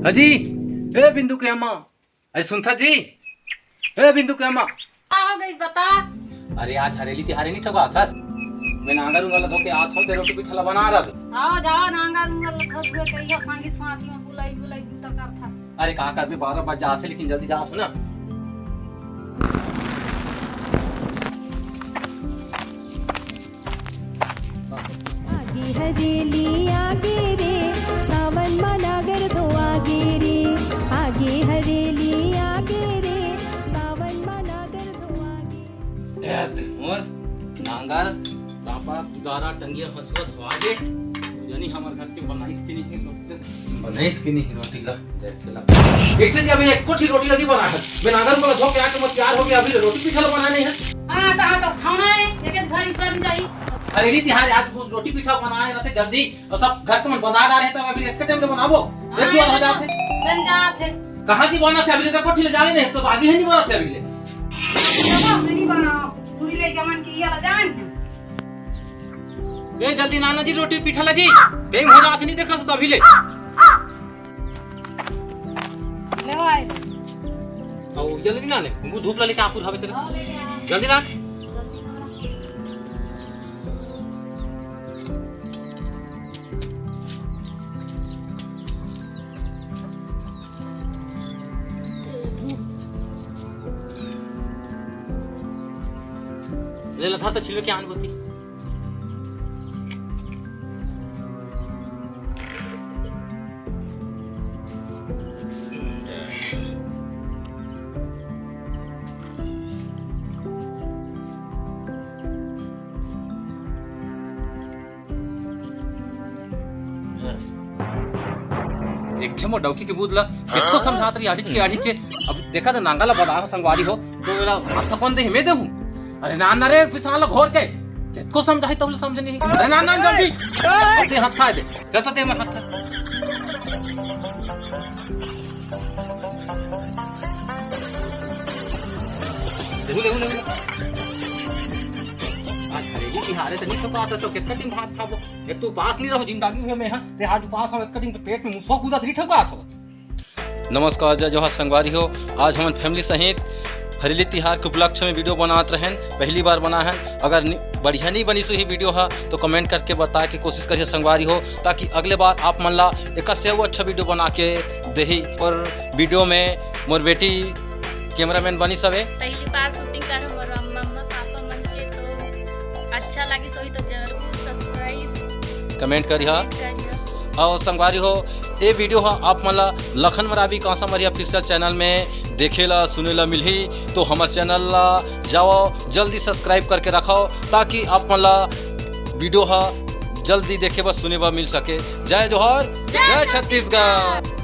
हाजी ए बिंदु के अम्मा, अरे सुनता जी, ए बिंदु के अम्मा आ गई बता। अरे आज हरेली तिहारे नहीं ठगा था। मैं नांगर उंगल धोके आत हो ते रोटी पिठला बना रहा। आओ जाओ नांगा उंगल धो के कहियो संगीत साथी में बुलाई बुलाई तो कर था। अरे का कर भी 12 बजे जाते लेकिन जल्दी जात हो ना। आगे हरेली आगे रे सावन मनागर दो आगे रे, आगे हरेली आगे रे सावन मनागर दो आगे। ए मोर नांगर पापा गुदारा टंगिया हसवत हो आगे यानी हमार घर के बनाइस की नहीं रोटी बनाइस की नहीं रोटी ला देखला कैसे जी अभी एक कोठी रोटी लगी बना है। मैं नांगर को धो के आके मत तैयार हो गया अभी रोटी पिठला बनाने है। तो खाना है एक घड़ी कर जाई। अरे री तिहार आज रोटी पिठा बनाए रहते जल्दी और सब घर के मन बना रहे तब अभी एक टाइम में बनावो एक बार हो जाते बन जाते। कहां की बना थे अभी तक कोठी ले जाने नहीं तो आगे ही नहीं बना थे अभी ले बाबा नहीं बना पूरी ले जमन की ये जान। ए जल्दी नाना जी रोटी पिठा लगी टाइम हो जाते नहीं देखा तो अभी ले आए और जल्दी ना ले मुंह धूप लेके आपू धावे तेरे जल्दी ना ले था तो छिलो क्या आन होती देखे मो डौकी के बूदला कितो समझात रही आड़ी के अब देखा तो नांगाला बड़ा संगवारी हो तो एला हाथ कौन दे हिमे देहूं। अरे नाना रे पिसाला घोर के कितो समझाई तब समझ नहीं। अरे नाना जल्दी जल्दी हाथ था दे चल तो दे मैं हाथ देखो देखो देखो आज हरेली तिहारे तो नहीं ठोका तो कितना दिन भात खाबो एक तो पास नहीं रहो जिंदगी में हां ते आज पास हम एक दिन पेट में मुसवा कूदा नहीं ठोका था। नमस्कार जय जोहार संगवारी हो। आज हम फैमिली सहित हरेली तिहार के उपलक्ष्य में वीडियो बनाते रहन पहली बार बना है। अगर बढ़िया नहीं बनी सही वीडियो है तो कमेंट करके बताए के कोशिश करिए संगवारी हो ताकि अगले बार आप मन ला एक से वो अच्छा वीडियो बना के देही। और वीडियो में मोर बेटी कैमरामैन बनी सबे पहली बार शूटिंग कर मोर मम्मा पापा मन के तो अच्छा लगी सही तो जरूर सब्सक्राइब कमेंट करिए। और संगवारी हो ये वीडियो है आप मला लखन मरावी कांसा मरिया ऑफिशियल चैनल में देखेला सुनेला मिलही तो हमारे चैनल ला जाओ जल्दी सब्सक्राइब करके रखो ताकि आप मला वीडियो है जल्दी देखे बस सुने बा मिल सके। जय जोहार जय छत्तीसगढ़।